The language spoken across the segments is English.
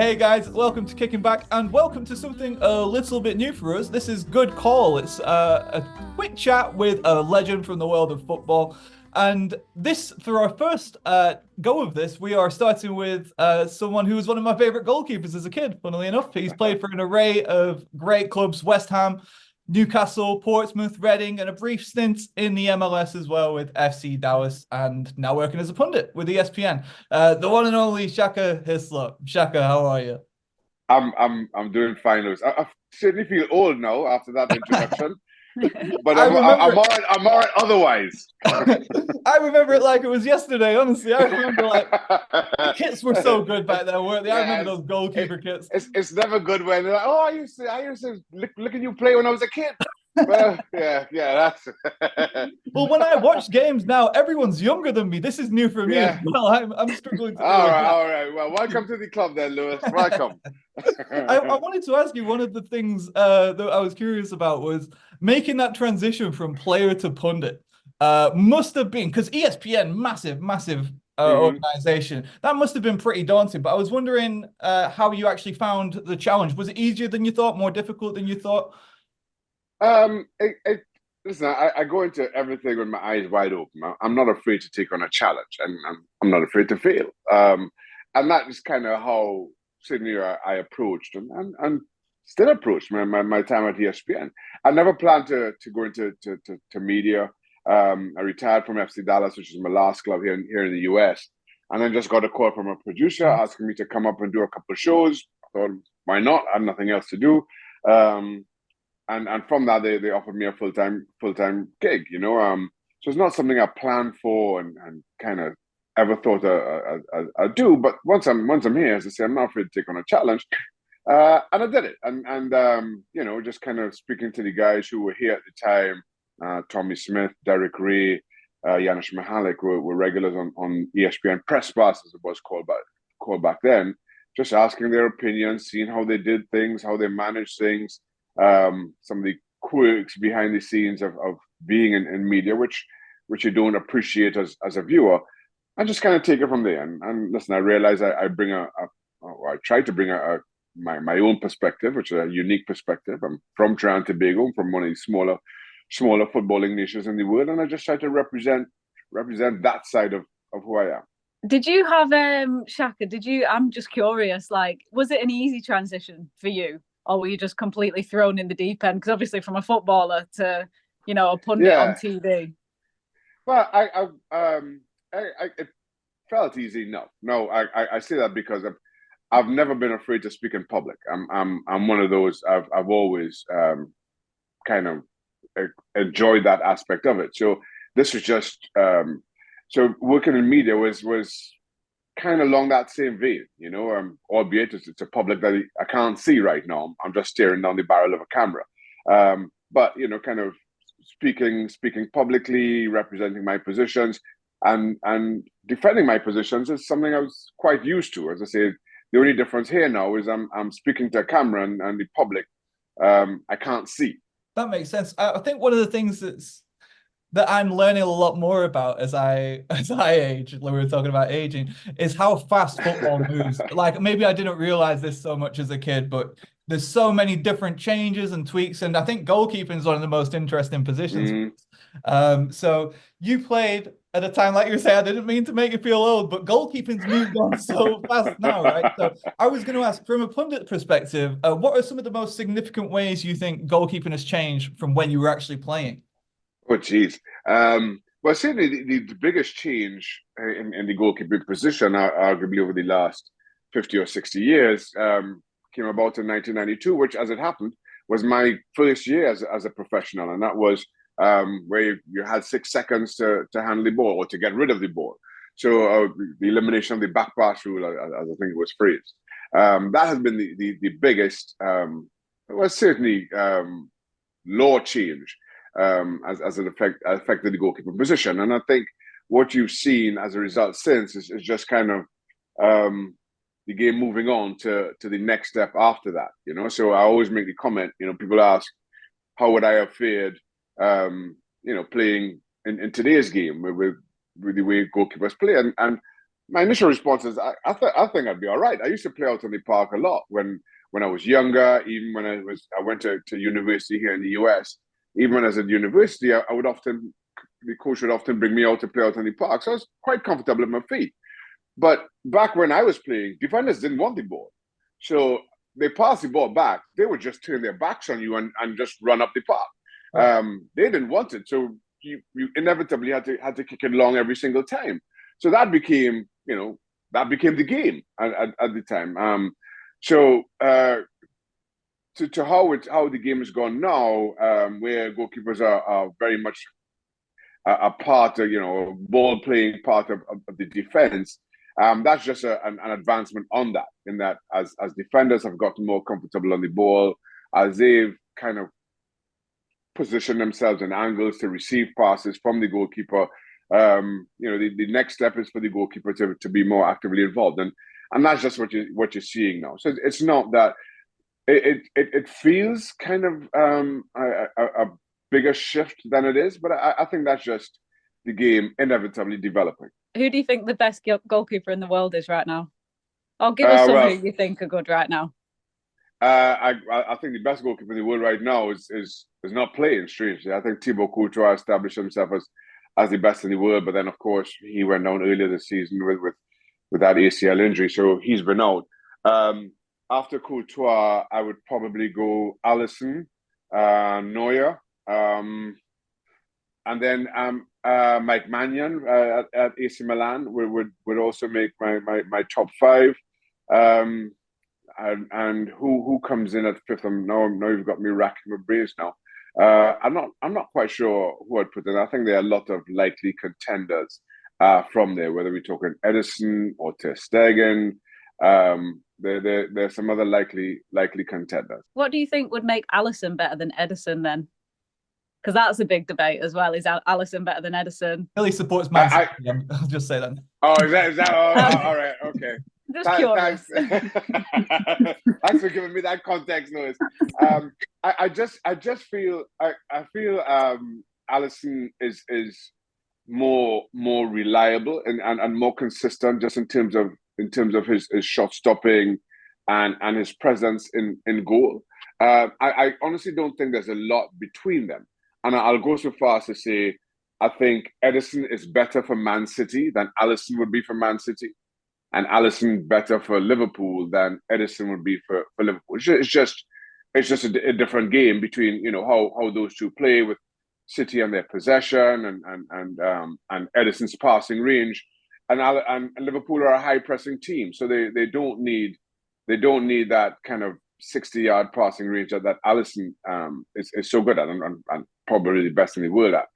Hey guys, welcome to Kicking Back and welcome to something a little bit new for us. This is Good Call. It's a quick chat with a legend from the world of football. And this, for our first go of this, we are starting with someone who was one of my favorite goalkeepers as a kid, funnily enough. He's played for an array of great clubs, West Ham, Newcastle, Portsmouth, Reading, and a brief stint in the MLS as well with FC Dallas, and now working as a pundit with ESPN. The one and only Shaka Hislop. Shaka, how are you? I'm doing fine, Lewis. I certainly feel old now after that introduction, but I remember I'm all right otherwise. I remember it like it was yesterday, honestly. I remember like the kits were so good back then, weren't they? I remember Yes, those goalkeeper kits. it's never good when they're like, oh, I used to look at you play when I was a kid. Well, yeah, that's Well, when I watch games now, everyone's younger than me. This is new for me as yeah. well. I'm struggling to really All right. Well, welcome to the club then, Lewis. Welcome. I wanted to ask you one of the things that I was curious about was making that transition from player to pundit. Must have been because ESPN, massive Mhm. organization. That must have been pretty daunting. But I was wondering how you actually found the challenge. Was it easier than you thought, more difficult than you thought? Listen, I go into everything with my eyes wide open. I'm not afraid to take on a challenge, and I'm not afraid to fail. And that is kind of how Sydney I approached and still approach my time at ESPN. I never planned to go into to media. I retired from FC Dallas, which is my last club here in the US, and then just got a call from a producer asking me to come up and do a couple of shows. I thought, why not? I had nothing else to do. Um, and from that they offered me a full time gig. So it's not something I planned for and kind of ever thought I'd do. But once I'm here, as I say, I'm not afraid to take on a challenge. And I did it, and just kind of speaking to the guys who were here at the time, Tommy Smith, Derek Ray, Janusz Mihalik were regulars on ESPN Press Pass, as it was called back then, just asking their opinions, seeing how they did things, how they managed things, some of the quirks behind the scenes of being in media, which you don't appreciate as a viewer, and just kind of take it from there. And listen, I realize I bring or I try to bring my own perspective, which is a unique perspective. I'm from Trinidad and Tobago, I'm from one of the smaller footballing nations in the world, and I just try to represent that side of who I am. Did you have Shaka? I'm just curious. Like, was it an easy transition for you, or were you just completely thrown in the deep end? Because obviously, from a footballer to a pundit on Yeah, TV. well, it felt easy. No, I say that because I've never been afraid to speak in public. I'm one of those. I've always kind of enjoyed that aspect of it. So this was just so working in media was kind of along that same vein, albeit it's a public that I can't see right now. I'm just staring down the barrel of a camera. But kind of speaking publicly, representing my positions, and defending my positions is something I was quite used to. As I say, the only difference here now is I'm speaking to a camera and the public. I can't see. That makes sense. I think one of the things that I'm learning a lot more about as I age, like we were talking about aging, is how fast football moves. Like maybe I didn't realize this so much as a kid, but there's so many different changes and tweaks, and I think goalkeeping is one of the most interesting positions. Mm, So you played at a time, like you say, I didn't mean to make you feel old, but goalkeeping's moved on so fast now, right? So I was going to ask, from a pundit perspective, what are some of the most significant ways you think goalkeeping has changed from when you were actually playing? Oh, geez. Well, certainly the biggest change in the goalkeeping position, arguably over the last 50 or 60 years, came about in 1992, which, as it happened, was my first year as a professional. And that was where you had 6 seconds to handle the ball or to get rid of the ball. So the elimination of the back pass rule, as I think it was phrased. That has been the biggest, well, certainly law change as it affected the goalkeeper position. And I think what you've seen as a result since is just kind of the game moving on to the next step after that. So I always make the comment, people ask, how would I have fared, playing in today's game with the way goalkeepers play? And my initial response is I think I'd be all right. I used to play out on the park a lot when I was younger. Even when I went to university here in the US. Even when I was at university, I would often the coach would often bring me out to play out on the park. So I was quite comfortable at my feet. But back when I was playing, defenders didn't want the ball, so they passed the ball back. They would just turn their backs on you and just run up the park. They didn't want it, so you inevitably had to kick it long every single time. So that became the game at the time. So to how the game has gone now, where goalkeepers are very much a part of, ball playing part of the defense. That's just an advancement on that, in that as defenders have gotten more comfortable on the ball, as they've kind of positioned themselves in angles to receive passes from the goalkeeper. The next step is for the goalkeeper to be more actively involved, and that's just what you're seeing now. So it's not that it feels kind of a bigger shift than it is, but I think that's just the game inevitably developing. Who do you think the best goalkeeper in the world is right now? Or give us some who you think are good right now. I think the best goalkeeper in the world right now is not playing, strangely. I think Thibaut Courtois established himself as the best in the world, but then of course he went down earlier this season with that ACL injury, so he's been out. After Courtois, I would probably go Alisson, Neuer, and then Mike Maignan at AC Milan would also make my top five. And who comes in at fifth? Now you've got me racking my brains now. I'm not quite sure who I'd put in. I think there are a lot of likely contenders from there, whether we're talking Edison or Ter Stegen. There's some other likely contenders. What do you think would make Alisson better than Edison then? Because that's a big debate as well. Is Alisson better than Edison? Millie supports Man City. I'll just say that. Oh, is that? All right, okay. Just curious. Thanks for giving me that context, Lewis. I just feel Alisson is more reliable and more consistent, just in terms of his shot stopping and his presence in goal. I honestly don't think there's a lot between them, and I'll go so far as to say I think Edison is better for Man City than Alisson would be for Man City, and Alisson better for Liverpool than Edison would be for Liverpool. It's just a different game between how those two play, with City and their possession and Edison's passing range, and Liverpool are a high pressing team, so they don't need that kind of 60-yard passing range that Alisson is so good at and probably the best in the world at.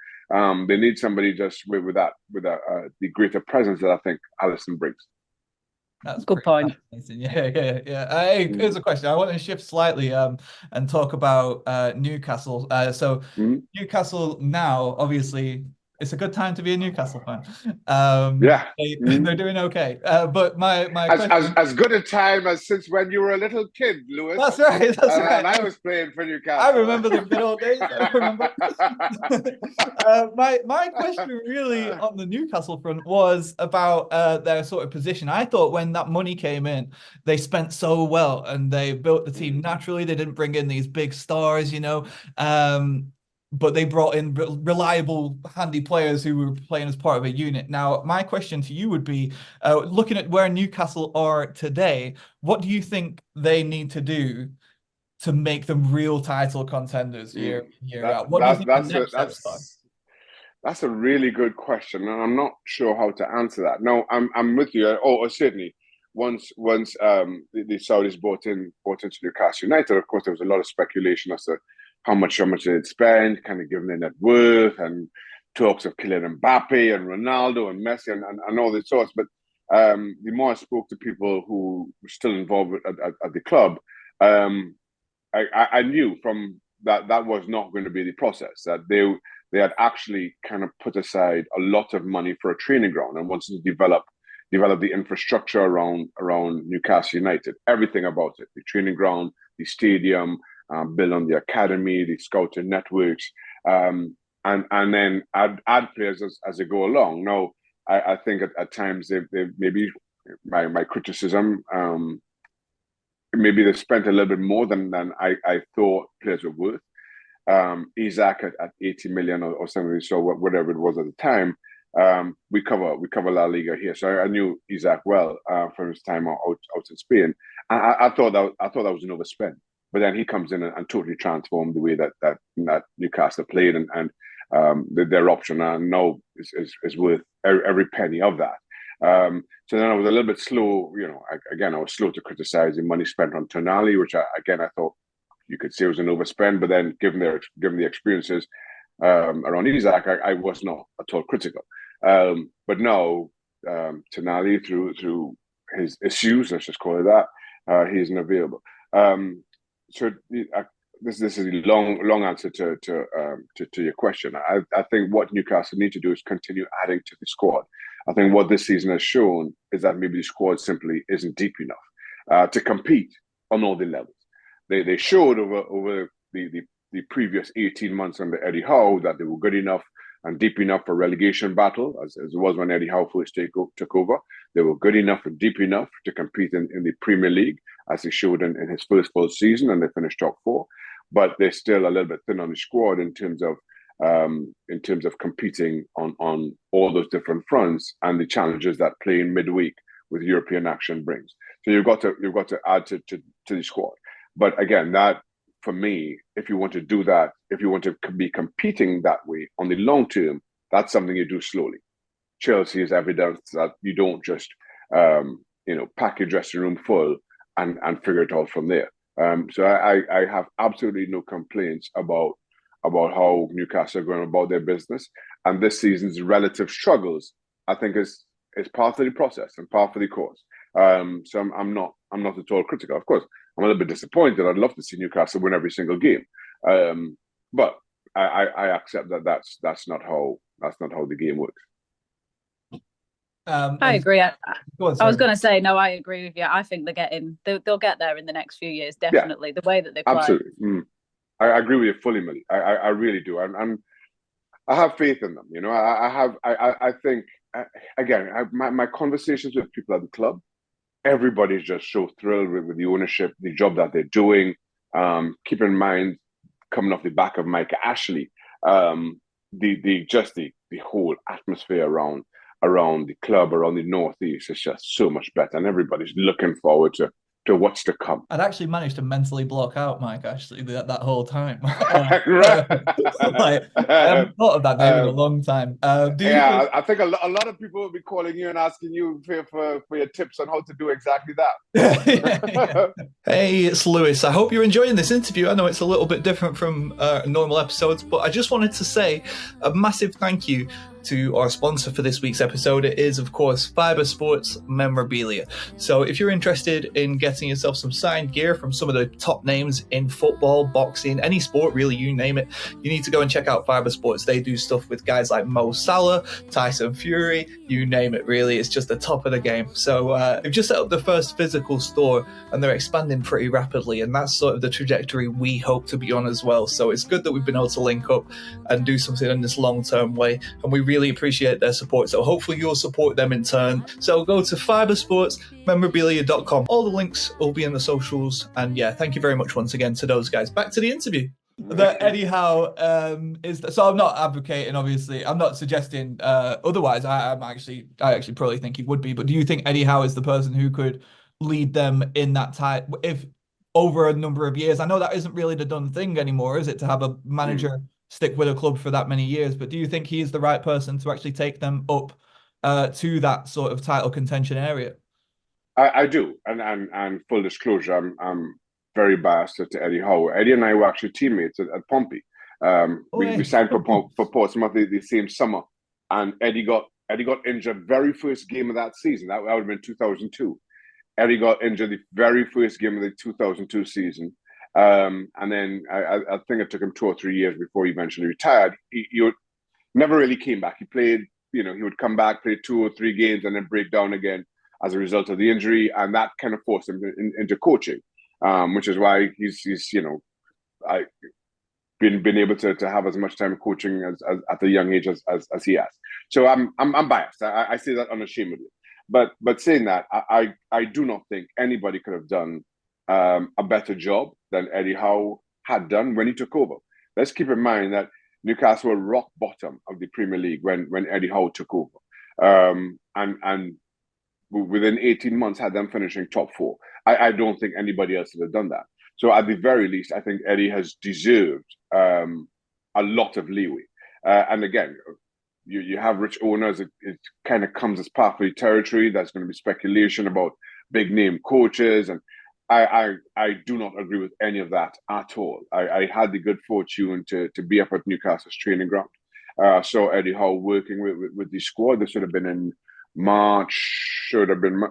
They need somebody just with the greater presence that I think Alisson brings. That's a good point. Yeah. Hey, here's a question. I want to shift slightly and talk about Newcastle. Newcastle now, obviously, it's a good time to be a Newcastle fan. They're doing okay. But my question... as good a time as since when you were a little kid, Lewis. That's right. And I was playing for Newcastle. I remember the good old days. I remember. My question really on the Newcastle front was about their sort of position. I thought when that money came in, they spent so well and they built the team naturally. They didn't bring in these big stars, but they brought in reliable, handy players who were playing as part of a unit. Now, my question to you would be, looking at where Newcastle are today, what do you think they need to do to make them real title contenders year out? What do you think the next steps are? That's a really good question, and I'm not sure how to answer that. No, I'm with you. Certainly, once the Saudis bought into Newcastle United, of course, there was a lot of speculation as to how much they'd spend, kind of given their net worth, and talks of Kylian Mbappe and Ronaldo and Messi and all these sorts. But the more I spoke to people who were still involved at the club, I knew from that was not going to be the process, that they had actually kind of put aside a lot of money for a training ground and wanted to develop the infrastructure around Newcastle United, everything about it, the training ground, the stadium, build on the academy, the scouting networks, and then add players as they go along. Now, I think at times they maybe my criticism, maybe they spent a little bit more than I thought players were worth. Isaac at 80 million or something, so whatever it was at the time. We cover La Liga here, so I knew Isaac well from his time out in Spain. I thought that was an overspend, but then he comes in and totally transformed the way that Newcastle played, and their option now is worth every penny of that. So then I was a little bit slow. I was slow to criticize the money spent on Tonali, which I thought you could say was an overspend. But then, given the experiences around Isaac, I was not at all critical. But now, Tonali, through his issues, let's just call it that, he isn't available. This is a long answer to your question. I think what Newcastle need to do is continue adding to the squad. I think what this season has shown is that maybe the squad simply isn't deep enough to compete on all the levels. They showed over the previous 18 months under Eddie Howe that they were good enough and deep enough for relegation battle, as it was when Eddie Howe first took over. They were good enough and deep enough to compete in the Premier League, as he showed in his first full season, and they finished top 4. But they're still a little bit thin on the squad in terms of competing on all those different fronts and the challenges that playing midweek with European action brings. So you've got to add to the squad. But again, that for me, if you want to do that, if you want to be competing that way on the long term, that's something you do slowly. Chelsea is evidence that you don't just pack your dressing room full and figure it out from there. So I have absolutely no complaints about how Newcastle are going about their business, and this season's relative struggles, I think, is part of the process and part of the course. So I'm not at all critical. Of course, I'm a little bit disappointed. I'd love to see Newcastle win every single game, but I accept that that's not how the game works. I agree. I was going to say, no, I agree with you. I think they'll get there in the next few years, definitely. Yeah, the way that they play. Absolutely. I agree with you fully, Millie. I really do. And I have faith in them. I think, again, my conversations with people at the club, everybody's just so thrilled with the ownership, the job that they're doing. Keep in mind, coming off the back of Micah Ashley, the whole atmosphere around the club, around the Northeast is just so much better, and everybody's looking forward to what's to come. I'd actually managed to mentally block out Mike Ashley that whole time. I haven't thought of that name in a long time. I think a lot of people will be calling you and asking you for your tips on how to do exactly that. Hey, it's Lewis. I hope you're enjoying this interview. I know it's a little bit different from normal episodes, but I just wanted to say a massive thank you to our sponsor for this week's episode. It is, of course, Fibre Sports Memorabilia. So if you're interested in getting yourself some signed gear from some of the top names in football, boxing, any sport, really, you name it, you need to go and check out Fibre Sports. They do stuff with guys like Mo Salah, Tyson Fury, you name it, really. It's just the top of the game. So they've just set up the first physical store, and they're expanding pretty rapidly, and that's sort of the trajectory we hope to be on as well. So it's good that we've been able to link up and do something in this long-term way, and we really appreciate their support. So hopefully you'll support them in turn. So go to fibresportsmemorabilia.com. All the links will be in the socials. And yeah, thank you very much once again to those guys. Back to the interview. That Eddie Howe so I'm not advocating, obviously. I'm not suggesting otherwise. I actually probably think he would be. But do you think Eddie Howe is the person who could lead them in that type if over a number of years? I know that isn't really the done thing anymore, is it, to have a manager stick with a club for that many years, but do you think he's the right person to actually take them up to that sort of title contention area? I do, and full disclosure, I'm very biased to Eddie Howe. Eddie and I were actually teammates at Pompey. We signed for Portsmouth the same summer, and Eddie got injured very first game of that season. That would have been 2002. Eddie got injured the very first game of the 2002 season. And then I think it took him 2 or 3 years before he eventually retired. He never really came back. He played, he would come back, play 2 or 3 games, and then break down again as a result of the injury, and that kind of forced him into coaching, which is why he's been able to have as much time coaching as at a young age as he has. So I'm biased. I say that unashamedly. But saying that, I do not think anybody could have done a better job than Eddie Howe had done when he took over. Let's keep in mind that Newcastle were rock bottom of the Premier League when Eddie Howe took over, and within 18 months had them finishing top four. I don't think anybody else would have done that. So at the very least, I think Eddie has deserved a lot of leeway. And again, you have rich owners. It kind of comes as part of the territory. There's going to be speculation about big name coaches, and I do not agree with any of that at all. I had the good fortune to be up at Newcastle's training ground. Saw Eddie Howe working with the squad. This would have been in March, should have been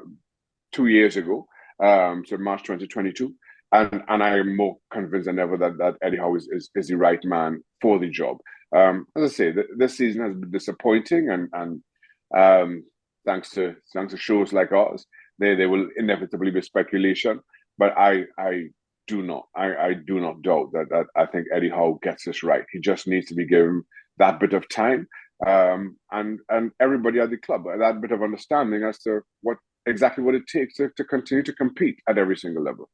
2 years ago, so March 2022. And I am more convinced than ever that Eddie Howe is the right man for the job. As I say, this season has been disappointing, and thanks to shows like ours, there will inevitably be speculation. But I do not doubt that I think Eddie Howe gets this right. He just needs to be given that bit of time, and everybody at the club that bit of understanding as to what it takes to continue to compete at every single level.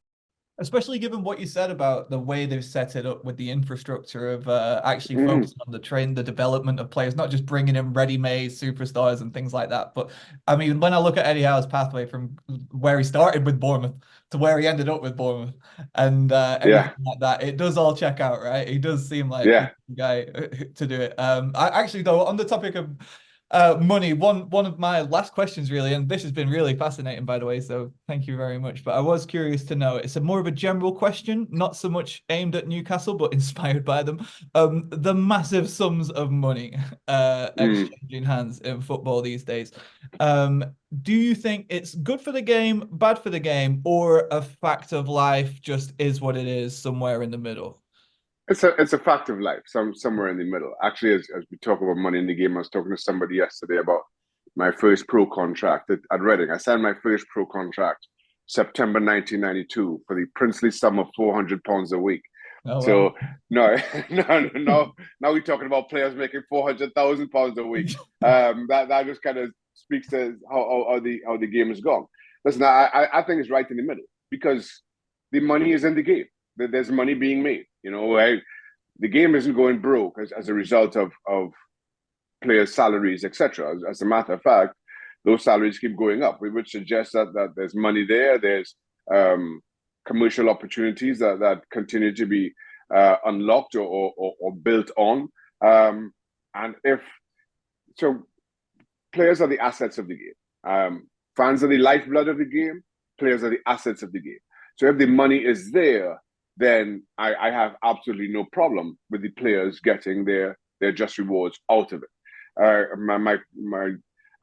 Especially given what you said about the way they've set it up with the infrastructure of actually focusing on the development of players, not just bringing in ready-made superstars and things like that. But I mean, when I look at Eddie Howe's pathway from where he started with Bournemouth to where he ended up with Bournemouth and everything like that, it does all check out, right? He does seem like the guy to do it. I actually, though, on the topic of money, one of my last questions really, and this has been really fascinating, by the way, so thank you very much, but I was curious to know, it's a more of a general question, not so much aimed at Newcastle but inspired by them, the massive sums of money exchanging hands in football these days. Do you think it's good for the game, bad for the game, or a fact of life, just is what it is, somewhere in the middle? It's a fact of life, somewhere in the middle. Actually, as we talk about money in the game, I was talking to somebody yesterday about my first pro contract at Reading. I signed my first pro contract September 1992 for the princely sum of £400 a week. Oh, so wow. no, now we're talking about players making £400,000 a week. That just kind of speaks to how the game has gone. Listen, I think it's right in the middle because the money is in the game. There's money being made. You know, the game isn't going broke as a result of players' salaries, etc. As a matter of fact, those salaries keep going up, which suggests that there's money there. There's commercial opportunities that continue to be unlocked or built on. And players are the assets of the game. Fans are the lifeblood of the game. Players are the assets of the game. So if the money is there, then I have absolutely no problem with the players getting their just rewards out of it.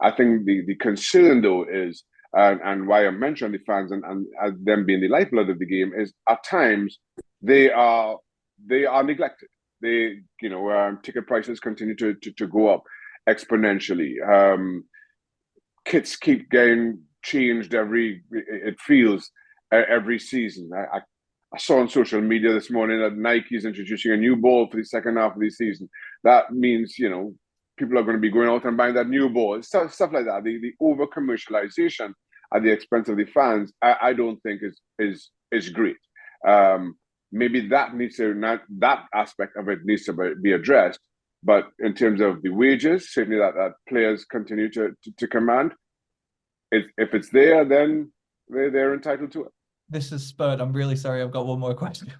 I think the concern though is, and why I mentioned the fans and them being the lifeblood of the game is at times they are neglected. Ticket prices continue to go up exponentially. Kits keep getting changed every season. I saw on social media this morning that Nike is introducing a new ball for the second half of the season. That means, people are going to be going out and buying that new ball. Stuff like that. The over commercialization at the expense of the fans, I don't think is great. Maybe that aspect of it needs to be addressed. But in terms of the wages, certainly that players continue to command, if it's there, then they're entitled to it. This is spurred. I'm really sorry. I've got one more question.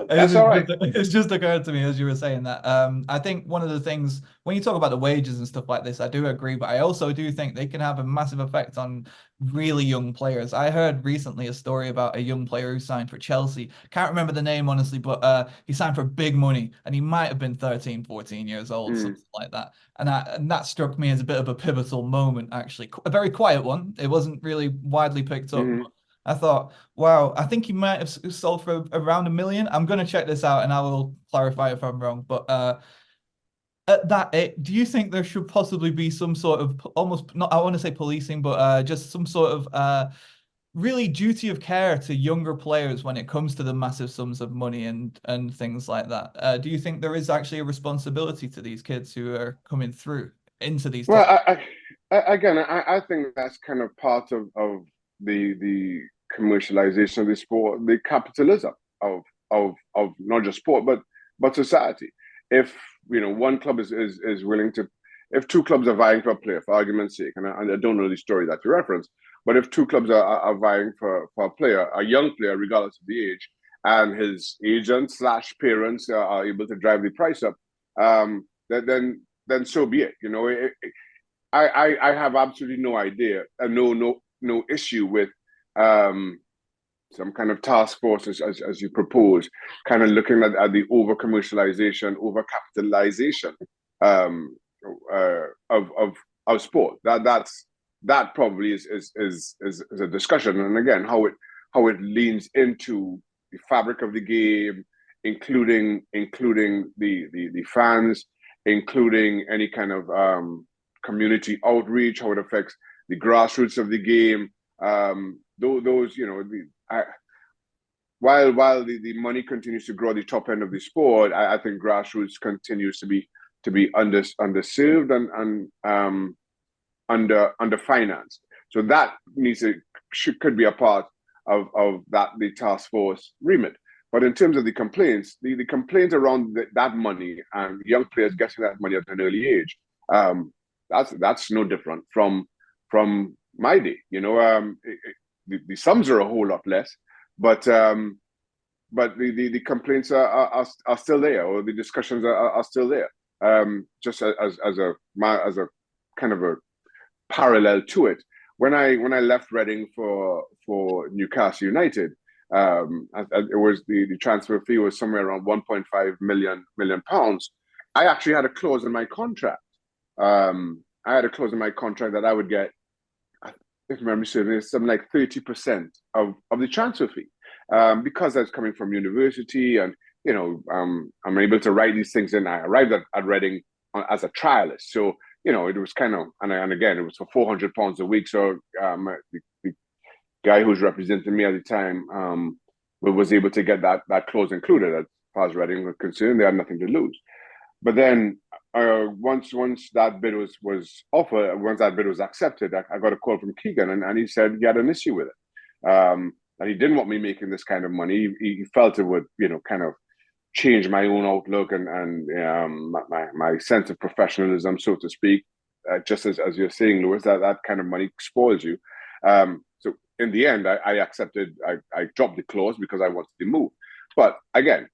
That's all right. It's just occurred to me as you were saying that. I think one of the things when you talk about the wages and stuff like this, I do agree, but I also do think they can have a massive effect on really young players. I heard recently a story about a young player who signed for Chelsea. Can't remember the name, honestly, but he signed for big money and he might have been 13, 14 years old, something like that. And that struck me as a bit of a pivotal moment, actually. A very quiet one. It wasn't really widely picked up. I thought, wow, I think he might have sold for around $1 million. I'm going to check this out and I will clarify if I'm wrong. But at that age, do you think there should possibly be some sort of almost, not I want to say policing, but just some sort of really duty of care to younger players when it comes to the massive sums of money and things like that? Do you think there is actually a responsibility to these kids who are coming through into these. Well, I think that's kind of part of the commercialization of the sport, the capitalism of not just sport but society. If one club is willing to, if two clubs are vying for a player, for argument's sake, and I don't know the story that you reference, but if two clubs are vying for a player, a young player, regardless of the age, and his agent slash parents are able to drive the price up, then so be it. I have absolutely no idea and no issue with some kind of task force as you propose, kind of looking at the over commercialization, over capitalization of sport. That probably is a discussion, and again how it leans into the fabric of the game, including the fans, including any kind of community outreach, how it affects the grassroots of the game. While the money continues to grow the top end of the sport, I think grassroots continues to be underserved and underfinanced. So that could be a part of the task force remit. But in terms of the complaints, the complaints around that money and young players getting that money at an early age, that's no different from my day. The sums are a whole lot less, but the complaints are still there, or the discussions are still there. Just as a kind of a parallel to it, when I left Reading for Newcastle United, it was the transfer fee was somewhere around 1.5 million pounds. I actually had a clause in my contract. I had a clause in my contract that I would get, if memory serves me, something like 30% of the transfer fee, because I was coming from university, and I'm able to write these things in. I arrived at Reading as a trialist, so it was kind of, and again, it was for £400 a week. So the guy who's representing me at the time was able to get that clause included. As far as Reading was concerned, they had nothing to lose. But then once that bid was offered, once that bid was accepted, I got a call from Keegan, and he said he had an issue with it. That he didn't want me making this kind of money. He felt it would, kind of change my own outlook and my sense of professionalism, so to speak. Just as you're saying, Lewis, that kind of money spoils you. So in the end, I accepted. I dropped the clause because I wanted to move. But again,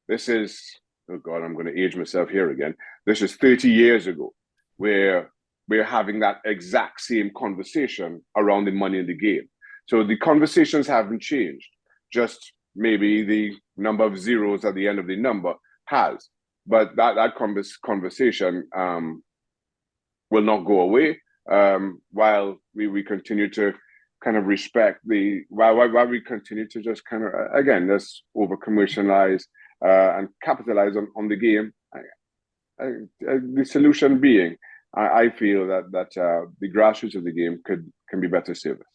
this is, oh God, I'm going to age myself here again. This is 30 years ago, where we're having that exact same conversation around the money in the game. So the conversations haven't changed. Just maybe the number of zeros at the end of the number has. But that conversation will not go away while we continue to kind of respect while we continue to just kind of, again, just over commercialize and capitalize on the game. The solution being, I feel that the grassroots of the game can be better serviced.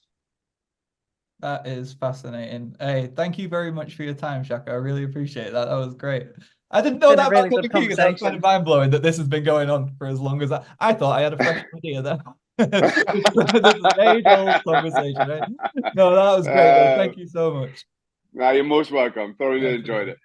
That is fascinating. Hey, thank you very much for your time, Shaka. I really appreciate that. That was great. I didn't know that really about the Keegan. That's kind of mind-blowing that this has been going on for as long as I thought I had a fresh idea there. This is an age-old conversation, right? No, that was great, though. Thank you so much. You're most welcome. Thoroughly enjoyed it.